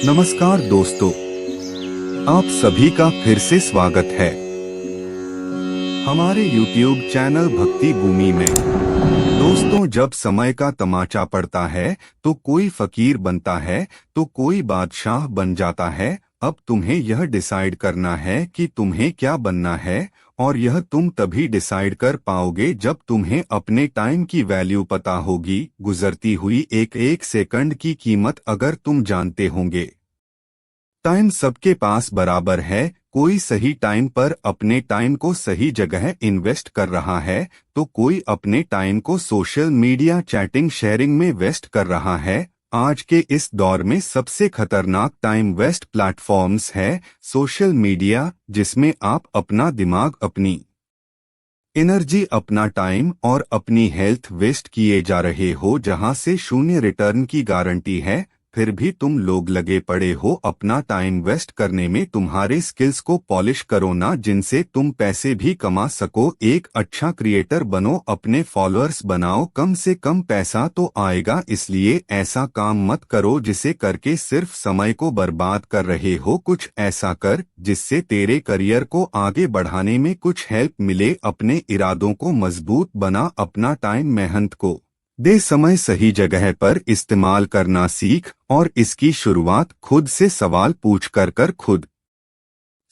नमस्कार दोस्तों, आप सभी का फिर से स्वागत है हमारे YouTube चैनल भक्ति भूमि में। दोस्तों, जब समय का तमाचा पड़ता है तो कोई फकीर बनता है तो कोई बादशाह बन जाता है। अब तुम्हें यह डिसाइड करना है कि तुम्हें क्या बनना है, और यह तुम तभी डिसाइड कर पाओगे जब तुम्हें अपने टाइम की वैल्यू पता होगी। गुजरती हुई एक एक सेकंड की कीमत अगर तुम जानते होंगे। टाइम सबके पास बराबर है। कोई सही टाइम पर अपने टाइम को सही जगह इन्वेस्ट कर रहा है तो कोई अपने टाइम को सोशल मीडिया चैटिंग शेयरिंग में वेस्ट कर रहा है। आज के इस दौर में सबसे खतरनाक टाइम वेस्ट प्लेटफॉर्म्स है सोशल मीडिया, जिसमें आप अपना दिमाग, अपनी एनर्जी, अपना टाइम और अपनी हेल्थ वेस्ट किए जा रहे हो, जहां से शून्य रिटर्न की गारंटी है। फिर भी तुम लोग लगे पड़े हो अपना टाइम वेस्ट करने में। तुम्हारे स्किल्स को पॉलिश करो ना, जिनसे तुम पैसे भी कमा सको। एक अच्छा क्रिएटर बनो, अपने फॉलोअर्स बनाओ, कम से कम पैसा तो आएगा। इसलिए ऐसा काम मत करो जिसे करके सिर्फ समय को बर्बाद कर रहे हो। कुछ ऐसा कर जिससे तेरे करियर को आगे बढ़ाने में कुछ हेल्प मिले। अपने इरादों को मजबूत बना, अपना टाइम, मेहनत को दे, समय सही जगह पर इस्तेमाल करना सीख। और इसकी शुरुआत खुद से सवाल पूछ कर खुद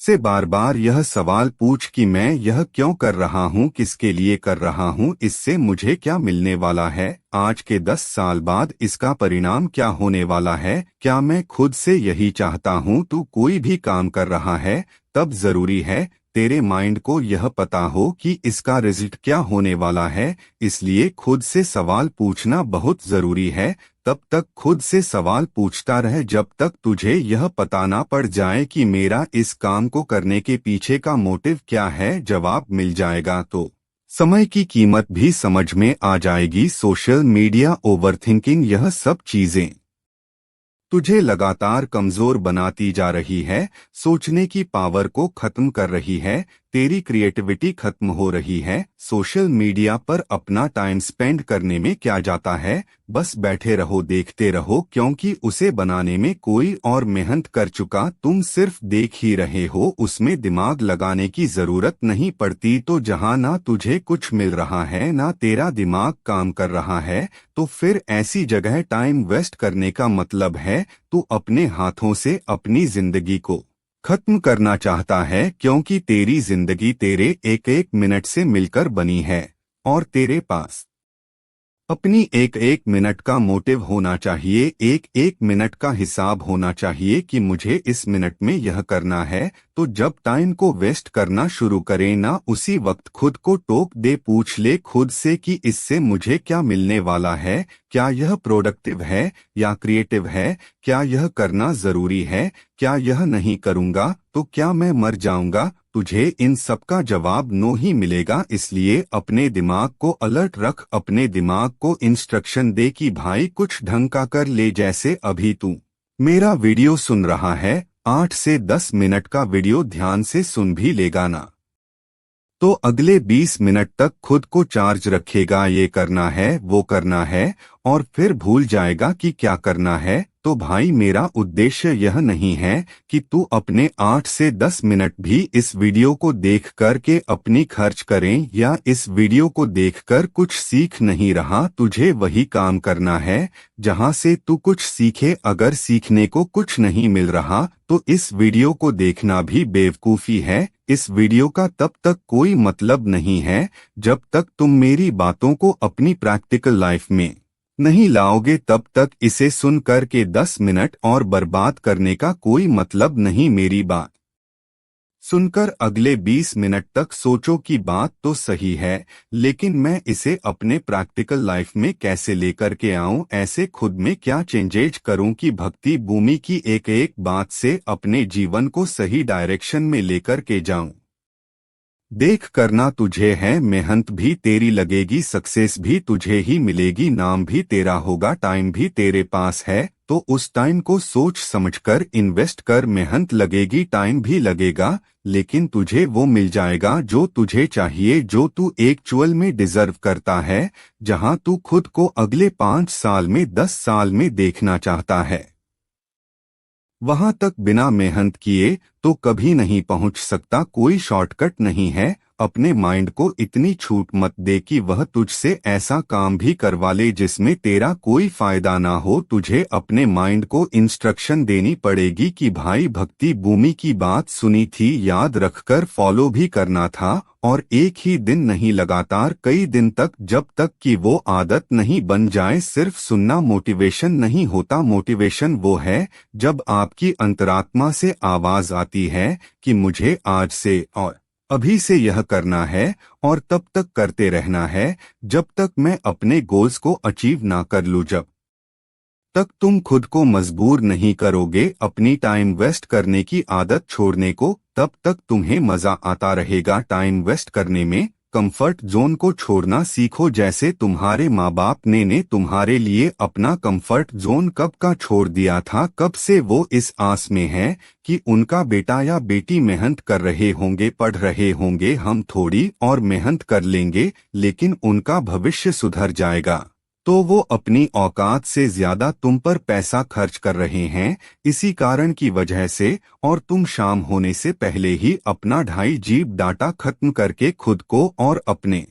से बार बार यह सवाल पूछ कि मैं यह क्यों कर रहा हूँ, किसके लिए कर रहा हूँ, इससे मुझे क्या मिलने वाला है, आज के 10 साल बाद इसका परिणाम क्या होने वाला है, क्या मैं खुद से यही चाहता हूँ। तू कोई भी काम कर रहा है तब जरूरी है तेरे माइंड को यह पता हो कि इसका रिजल्ट क्या होने वाला है। इसलिए खुद से सवाल पूछना बहुत जरूरी है। तब तक खुद से सवाल पूछता रह जब तक तुझे यह पता ना पड़ जाए कि मेरा इस काम को करने के पीछे का मोटिव क्या है। जवाब मिल जाएगा तो समय की कीमत भी समझ में आ जाएगी। सोशल मीडिया, ओवरथिंकिंग, यह सब चीजें तुझे लगातार कमजोर बनाती जा रही है। सोचने की पावर को खत्म कर रही है, तेरी क्रिएटिविटी खत्म हो रही है। सोशल मीडिया पर अपना टाइम स्पेंड करने में क्या जाता है, बस बैठे रहो, देखते रहो, क्योंकि उसे बनाने में कोई और मेहनत कर चुका, तुम सिर्फ देख ही रहे हो। उसमें दिमाग लगाने की जरूरत नहीं पड़ती। तो जहां ना तुझे कुछ मिल रहा है ना तेरा दिमाग काम कर रहा है, तो फिर ऐसी जगह टाइम वेस्ट करने का मतलब है तू अपने हाथों से अपनी जिंदगी को खत्म करना चाहता है। क्योंकि तेरी जिंदगी तेरे एक एक मिनट से मिलकर बनी है, और तेरे पास अपनी एक एक मिनट का मोटिव होना चाहिए, एक एक मिनट का हिसाब होना चाहिए कि मुझे इस मिनट में यह करना है। तो जब टाइम को वेस्ट करना शुरू करें ना, उसी वक्त खुद को टोक दे, पूछ ले खुद से कि इससे मुझे क्या मिलने वाला है, क्या यह प्रोडक्टिव है या क्रिएटिव है, क्या यह करना जरूरी है, क्या यह नहीं करूँगा तो क्या मैं मर जाऊँगा। तुझे इन सब का जवाब नो ही मिलेगा। इसलिए अपने दिमाग को अलर्ट रख, अपने दिमाग को इंस्ट्रक्शन दे कि भाई कुछ ढंग का कर ले। जैसे अभी तू मेरा वीडियो सुन रहा है, 8 से 10 मिनट का वीडियो ध्यान से सुन भी लेगा ना, तो अगले 20 मिनट तक खुद को चार्ज रखेगा, ये करना है वो करना है, और फिर भूल जाएगा कि क्या करना है। तो भाई, मेरा उद्देश्य यह नहीं है कि तू अपने 8 से 10 मिनट भी इस वीडियो को देख कर के अपनी खर्च करें, या इस वीडियो को देखकर कुछ सीख नहीं रहा। तुझे वही काम करना है जहां से तू कुछ सीखे। अगर सीखने को कुछ नहीं मिल रहा तो इस वीडियो को देखना भी बेवकूफ़ी है। इस वीडियो का तब तक कोई मतलब नहीं है जब तक तुम मेरी बातों को अपनी प्रैक्टिकल लाइफ में नहीं लाओगे। तब तक इसे सुन कर के 10 मिनट और बर्बाद करने का कोई मतलब नहीं। मेरी बात सुनकर अगले 20 मिनट तक सोचो कि बात तो सही है, लेकिन मैं इसे अपने प्रैक्टिकल लाइफ में कैसे लेकर के आऊं, ऐसे खुद में क्या चेंजेज करूं कि भक्ति भूमि की एक एक बात से अपने जीवन को सही डायरेक्शन में लेकर के जाऊं। देख, करना तुझे है, मेहनत भी तेरी लगेगी, सक्सेस भी तुझे ही मिलेगी, नाम भी तेरा होगा, टाइम भी तेरे पास है। तो उस टाइम को सोच समझकर इन्वेस्ट कर। मेहनत लगेगी, टाइम भी लगेगा, लेकिन तुझे वो मिल जाएगा जो तुझे चाहिए, जो तू एक्चुअल में डिजर्व करता है, जहां तू खुद को अगले 5 साल में, 10 साल में देखना चाहता है। वहां तक बिना मेहनत किए तो कभी नहीं पहुंच सकता। कोई शॉर्टकट नहीं है। अपने माइंड को इतनी छूट मत दे कि वह तुझसे ऐसा काम भी करवा ले जिसमें तेरा कोई फायदा ना हो। तुझे अपने माइंड को इंस्ट्रक्शन देनी पड़ेगी कि भाई भक्ति भूमि की बात सुनी थी, याद रखकर फॉलो भी करना था, और एक ही दिन नहीं, लगातार कई दिन तक, जब तक कि वो आदत नहीं बन जाए। सिर्फ सुनना मोटिवेशन नहीं होता। मोटिवेशन वो है जब आपकी अंतरात्मा से आवाज आती है कि मुझे आज से और अभी से यह करना है और तब तक करते रहना है जब तक मैं अपने गोल्स को अचीव ना कर लूं। जब तक तुम खुद को मजबूर नहीं करोगे अपनी टाइम वेस्ट करने की आदत छोड़ने को, तब तक तुम्हें मजा आता रहेगा टाइम वेस्ट करने में। कंफर्ट जोन को छोड़ना सीखो। जैसे तुम्हारे माँ बाप ने तुम्हारे लिए अपना कंफर्ट जोन कब का छोड़ दिया था। कब से वो इस आस में है कि उनका बेटा या बेटी मेहनत कर रहे होंगे, पढ़ रहे होंगे, हम थोड़ी और मेहनत कर लेंगे लेकिन उनका भविष्य सुधर जाएगा। तो वो अपनी औकात से ज्यादा तुम पर पैसा खर्च कर रहे हैं। इसी कारण की वजह से, और तुम शाम होने से पहले ही अपना 2.5 GB डाटा खत्म करके खुद को और अपने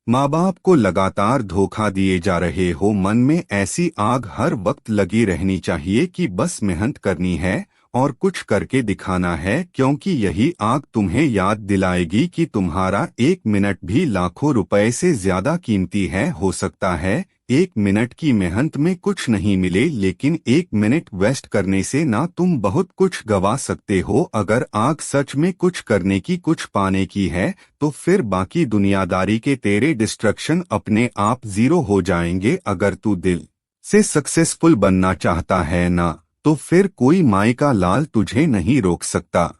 माँ बाप को लगातार धोखा दिए जा रहे हो। मन में ऐसी आग हर वक्त लगी रहनी चाहिए कि बस मेहनत करनी है और कुछ करके दिखाना है, क्योंकि यही आग तुम्हें याद दिलाएगी कि तुम्हारा 1 मिनट भी लाखों रुपए से ज्यादा कीमती है। हो सकता है 1 मिनट की मेहनत में कुछ नहीं मिले, लेकिन 1 मिनट वेस्ट करने से ना तुम बहुत कुछ गवा सकते हो। अगर आग सच में कुछ करने की, कुछ पाने की है, तो फिर बाकी दुनियादारी के तेरे डिस्ट्रक्शन अपने आप जीरो हो जाएंगे। अगर तू दिल से सक्सेसफुल बनना चाहता है ना, तो फिर कोई माई का लाल तुझे नहीं रोक सकता।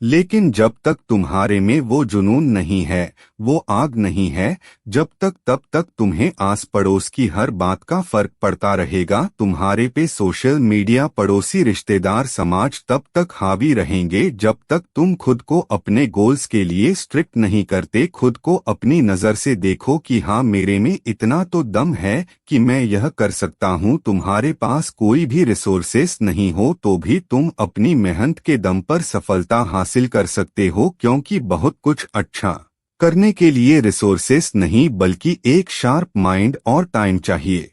लेकिन जब तक तुम्हारे में वो जुनून नहीं है, वो आग नहीं है, जब तक तब तक तुम्हें आस पड़ोस की हर बात का फर्क पड़ता रहेगा। तुम्हारे पे सोशल मीडिया, पड़ोसी, रिश्तेदार, समाज तब तक हावी रहेंगे जब तक तुम खुद को अपने गोल्स के लिए स्ट्रिक्ट नहीं करते। खुद को अपनी नजर से देखो कि हाँ, मेरे में इतना तो दम है कि मैं यह कर सकता हूँ। तुम्हारे पास कोई भी रिसोर्सेस नहीं हो तो भी तुम अपनी मेहनत के दम पर सफलता हासिल कर सकते हो, क्योंकि बहुत कुछ अच्छा करने के लिए रिसोर्सेस नहीं बल्कि एक शार्प माइंड और टाइम चाहिए।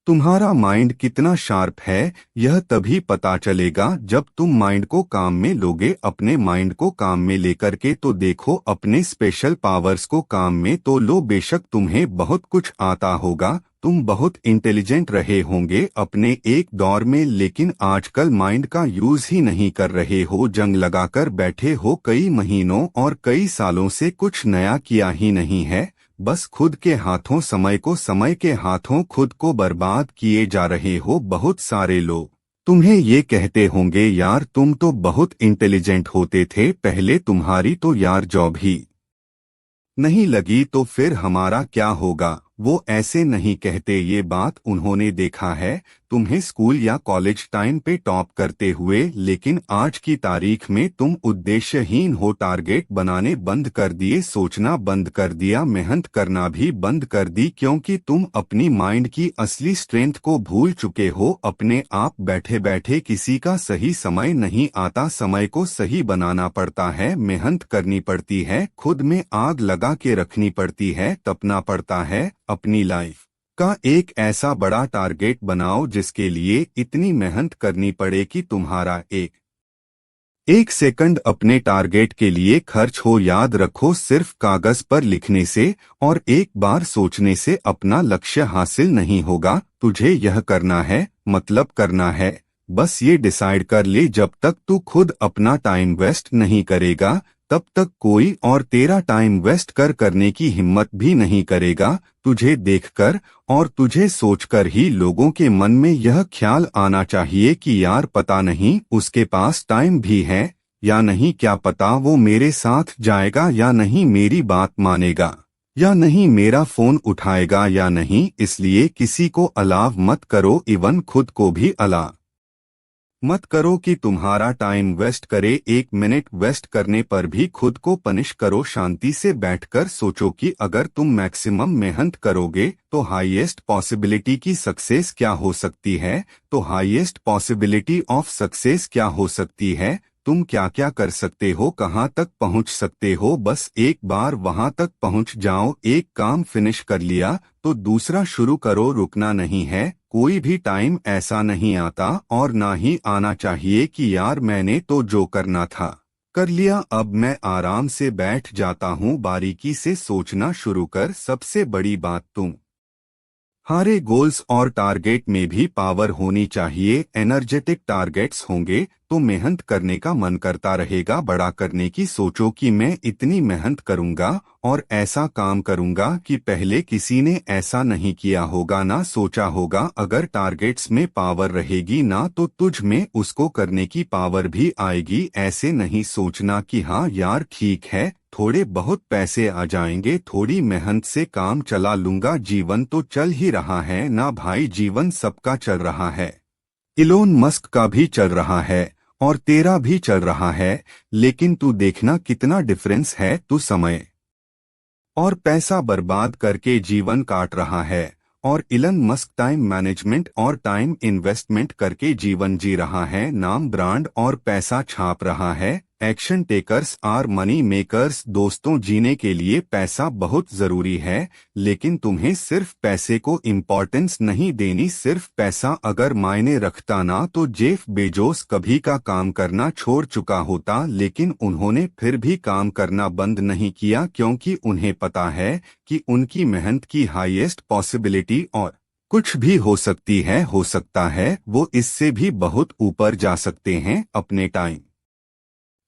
तुम्हारा माइंड कितना शार्प है यह तभी पता चलेगा जब तुम माइंड को काम में लोगे। अपने माइंड को काम में लेकर के तो देखो, अपने स्पेशल पावर्स को काम में तो लो। बेशक तुम्हें बहुत कुछ आता होगा, तुम बहुत इंटेलिजेंट रहे होंगे अपने एक दौर में, लेकिन आजकल माइंड का यूज ही नहीं कर रहे हो। जंग लगाकर बैठे हो कई महीनों और कई सालों से, कुछ नया किया ही नहीं है। बस खुद के हाथों, समय को समय के हाथों खुद को बर्बाद किए जा रहे हो। बहुत सारे लोग तुम्हें ये कहते होंगे, यार तुम तो बहुत इंटेलिजेंट होते थे पहले, तुम्हारी तो यार जॉब ही नहीं लगी, तो फिर हमारा क्या होगा। वो ऐसे नहीं कहते, ये बात उन्होंने देखा है तुम्हें स्कूल या कॉलेज टाइम पे टॉप करते हुए, लेकिन आज की तारीख में तुम उद्देश्यहीन हो। टारगेट बनाने बंद कर दिए, सोचना बंद कर दिया, मेहनत करना भी बंद कर दी, क्योंकि तुम अपनी माइंड की असली स्ट्रेंथ को भूल चुके हो। अपने आप बैठे बैठे किसी का सही समय नहीं आता, समय को सही बनाना पड़ता है, मेहनत करनी पड़ती है, खुद में आग लगा के रखनी पड़ती है, तपना पड़ता है। अपनी लाइफ का एक ऐसा बड़ा टारगेट बनाओ जिसके लिए इतनी मेहनत करनी पड़े कि तुम्हारा एक सेकंड अपने टारगेट के लिए खर्च हो। याद रखो, सिर्फ कागज पर लिखने से और एक बार सोचने से अपना लक्ष्य हासिल नहीं होगा। तुझे यह करना है, मतलब करना है। बस ये डिसाइड कर ले, जब तक तू खुद अपना टाइम वेस्ट नहीं करेगा तब तक कोई और तेरा टाइम वेस्ट करने की हिम्मत भी नहीं करेगा। तुझे देखकर और तुझे सोचकर ही लोगों के मन में यह ख्याल आना चाहिए कि यार पता नहीं उसके पास टाइम भी है या नहीं, क्या पता वो मेरे साथ जाएगा या नहीं, मेरी बात मानेगा या नहीं, मेरा फोन उठाएगा या नहीं। इसलिए किसी को अलाव मत करो, इवन खुद को भी अलाव मत करो कि तुम्हारा टाइम वेस्ट करे। 1 मिनट वेस्ट करने पर भी खुद को पनिश करो। शांति से बैठकर सोचो कि अगर तुम मैक्सिमम मेहनत करोगे तो हाईएस्ट पॉसिबिलिटी की सक्सेस क्या हो सकती है। तो हाईएस्ट पॉसिबिलिटी ऑफ सक्सेस क्या हो सकती है, तुम क्या क्या कर सकते हो, कहाँ तक पहुँच सकते हो। बस एक बार वहाँ तक पहुँच जाओ। एक काम फिनिश कर लिया तो दूसरा शुरू करो। रुकना नहीं है। कोई भी टाइम ऐसा नहीं आता और ना ही आना चाहिए कि यार मैंने तो जो करना था कर लिया, अब मैं आराम से बैठ जाता हूँ। बारीकी से सोचना शुरू कर। सबसे बड़ी बात, तुम हमारे गोल्स और टारगेट में भी पावर होनी चाहिए। एनर्जेटिक टारगेट्स होंगे तो मेहनत करने का मन करता रहेगा। बड़ा करने की सोचो कि मैं इतनी मेहनत करूंगा और ऐसा काम करूंगा कि पहले किसी ने ऐसा नहीं किया होगा, ना सोचा होगा। अगर टारगेट्स में पावर रहेगी ना तो तुझ में उसको करने की पावर भी आएगी। ऐसे नहीं सोचना कि हाँ यार ठीक है, थोड़े बहुत पैसे आ जाएंगे, थोड़ी मेहनत से काम चला लूंगा। जीवन तो चल ही रहा है ना भाई, जीवन सबका चल रहा है। इलोन मस्क का भी चल रहा है और तेरा भी चल रहा है। लेकिन तू देखना कितना डिफरेंस है। तू समय और पैसा बर्बाद करके जीवन काट रहा है और इलन मस्क टाइम मैनेजमेंट और टाइम इन्वेस्टमेंट करके जीवन जी रहा है। नाम, ब्रांड और पैसा छाप रहा है। Action takers are money makers. दोस्तों, जीने के लिए पैसा बहुत जरूरी है, लेकिन तुम्हें सिर्फ पैसे को इम्पोर्टेंस नहीं देनी। सिर्फ पैसा अगर मायने रखता ना तो जेफ बेजोस कभी का काम करना छोड़ चुका होता। लेकिन उन्होंने फिर भी काम करना बंद नहीं किया, क्योंकि उन्हें पता है कि उनकी मेहनत की हाईएस्ट पॉसिबिलिटी और कुछ भी हो सकती है, हो सकता है वो इससे भी बहुत ऊपर जा सकते हैं। अपने टाइम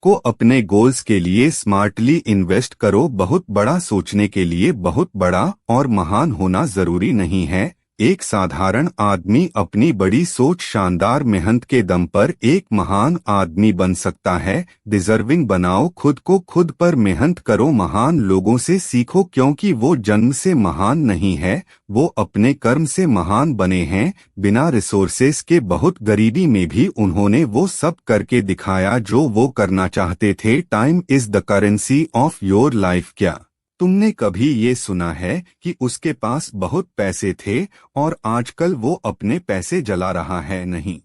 को अपने गोल्स के लिए स्मार्टली इन्वेस्ट करो। बहुत बड़ा सोचने के लिए बहुत बड़ा और महान होना जरूरी नहीं है। एक साधारण आदमी अपनी बड़ी सोच, शानदार मेहनत के दम पर एक महान आदमी बन सकता है। डिजर्विंग बनाओ खुद को, खुद पर मेहनत करो। महान लोगों से सीखो, क्योंकि वो जन्म से महान नहीं है, वो अपने कर्म से महान बने हैं। बिना रिसोर्सेस के, बहुत गरीबी में भी उन्होंने वो सब करके दिखाया जो वो करना चाहते थे। Time is the currency of your life. क्या तुमने कभी ये सुना है कि उसके पास बहुत पैसे थे और आजकल वो अपने पैसे जला रहा है? नहीं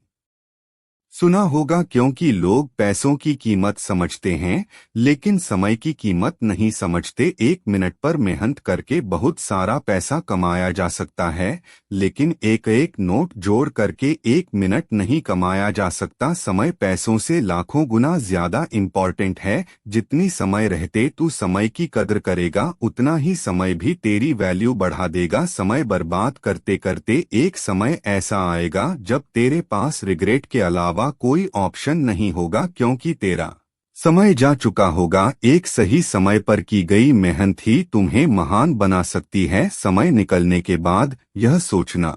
सुना होगा, क्योंकि लोग पैसों की कीमत समझते हैं लेकिन समय की कीमत नहीं समझते। 1 मिनट पर मेहनत करके बहुत सारा पैसा कमाया जा सकता है, लेकिन एक एक नोट जोड़ करके 1 मिनट नहीं कमाया जा सकता। समय पैसों से लाखों गुना ज्यादा इम्पोर्टेंट है। जितनी समय रहते तू समय की कदर करेगा, उतना ही समय भी तेरी वैल्यू बढ़ा देगा। समय बर्बाद करते करते एक समय ऐसा आएगा जब तेरे पास रिग्रेट के अलावा कोई ऑप्शन नहीं होगा, क्योंकि तेरा समय जा चुका होगा। एक सही समय पर की गई मेहनत ही तुम्हें महान बना सकती है। समय निकलने के बाद यह सोचना,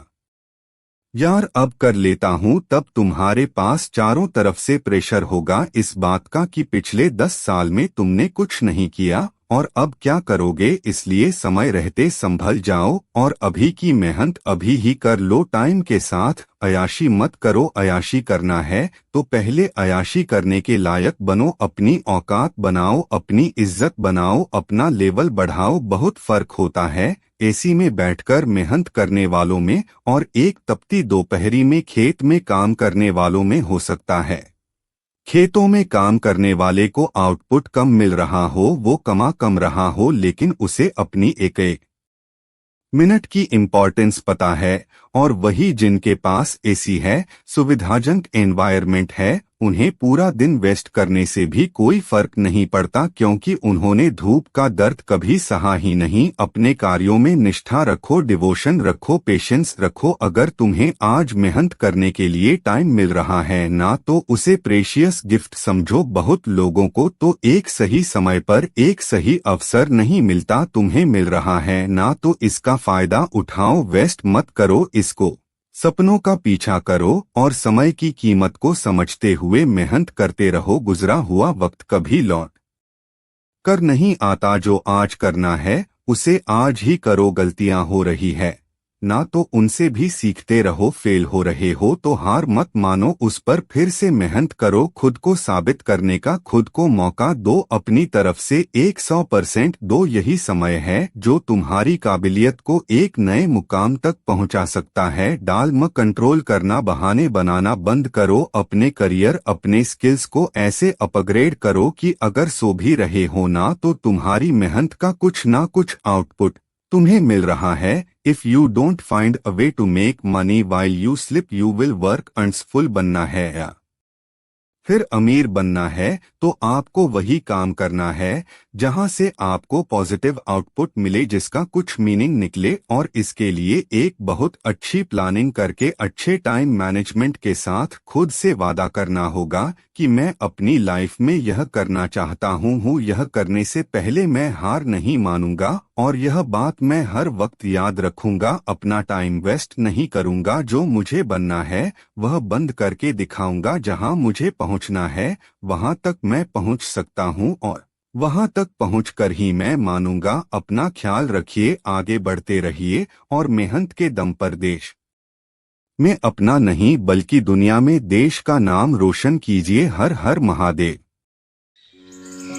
यार अब कर लेता हूँ, तब तुम्हारे पास चारों तरफ से प्रेशर होगा इस बात का कि पिछले 10 साल में तुमने कुछ नहीं किया और अब क्या करोगे। इसलिए समय रहते संभल जाओ और अभी की मेहनत अभी ही कर लो। टाइम के साथ अयाशी मत करो। अयाशी करना है तो पहले अयाशी करने के लायक बनो। अपनी औकात बनाओ, अपनी इज्जत बनाओ, अपना लेवल बढ़ाओ। बहुत फर्क होता है एसी में बैठकर मेहनत करने वालों में और एक तपती दोपहरी में खेत में काम करने वालों में हो सकता है। खेतों में काम करने वाले को आउटपुट कम मिल रहा हो, वो कमा कम रहा हो, लेकिन उसे अपनी एक एक मिनट की इम्पोर्टेंस पता है। और वही जिनके पास एसी है, सुविधाजनक एनवायरनमेंट है, उन्हें पूरा दिन वेस्ट करने से भी कोई फर्क नहीं पड़ता, क्योंकि उन्होंने धूप का दर्द कभी सहा ही नहीं। अपने कार्यों में निष्ठा रखो, डिवोशन रखो, पेशेंस रखो। अगर तुम्हें आज मेहनत करने के लिए टाइम मिल रहा है ना तो उसे प्रेशियस गिफ्ट समझो। बहुत लोगों को तो एक सही समय पर एक सही अवसर नहीं मिलता, तुम्हें मिल रहा है ना तो इसका फायदा उठाओ। वेस्ट मत करो इसको, सपनों का पीछा करो और समय की कीमत को समझते हुए मेहनत करते रहो। गुजरा हुआ वक्त कभी लौट कर नहीं आता। जो आज करना है उसे आज ही करो। गलतियां हो रही है ना तो उनसे भी सीखते रहो। फेल हो रहे हो तो हार मत मानो, उस पर फिर से मेहनत करो, खुद को साबित करने का खुद को मौका दो, अपनी तरफ से 100% दो। यही समय है जो तुम्हारी काबिलियत को एक नए मुकाम तक पहुंचा सकता है। डाल में कंट्रोल करना, बहाने बनाना बंद करो, अपने करियर अपने स्किल्स को ऐसे अपग्रेड करो कि अगर सो भी रहे हो ना तो तुम्हारी मेहनत का कुछ ना कुछ आउटपुट तुम्हें मिल रहा है। If you don't find a way to make money while you sleep you will work अर्नफुल बनना है या फिर अमीर बनना है तो आपको वही काम करना है जहां से आपको पॉजिटिव आउटपुट मिले, जिसका कुछ मीनिंग निकले। और इसके लिए एक बहुत अच्छी प्लानिंग करके अच्छे टाइम मैनेजमेंट के साथ खुद से वादा करना होगा कि मैं अपनी लाइफ में यह करना चाहता हूँ, यह करने से पहले मैं हार नहीं मानूंगा और यह बात मैं हर वक्त याद रखूंगा। अपना टाइम वेस्ट नहीं करूंगा, जो मुझे बनना है वह बंद करके दिखाऊंगा। जहां मुझे पहुंचना है वहां तक मैं पहुंच सकता हूं और वहां तक पहुंचकर ही मैं मानूंगा। अपना ख्याल रखिए, आगे बढ़ते रहिए और मेहनत के दम पर देश में अपना नहीं बल्कि दुनिया में देश का नाम रोशन कीजिए। हर हर महादेव।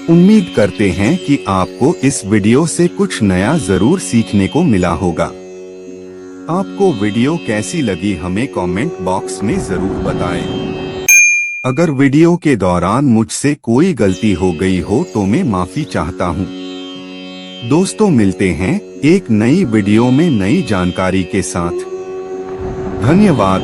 उम्मीद करते हैं कि आपको इस वीडियो से कुछ नया जरूर सीखने को मिला होगा। आपको वीडियो कैसी लगी हमें कमेंट बॉक्स में जरूर बताएं। अगर वीडियो के दौरान मुझसे कोई गलती हो गई हो तो मैं माफी चाहता हूं। दोस्तों, मिलते हैं एक नई वीडियो में नई जानकारी के साथ। धन्यवाद।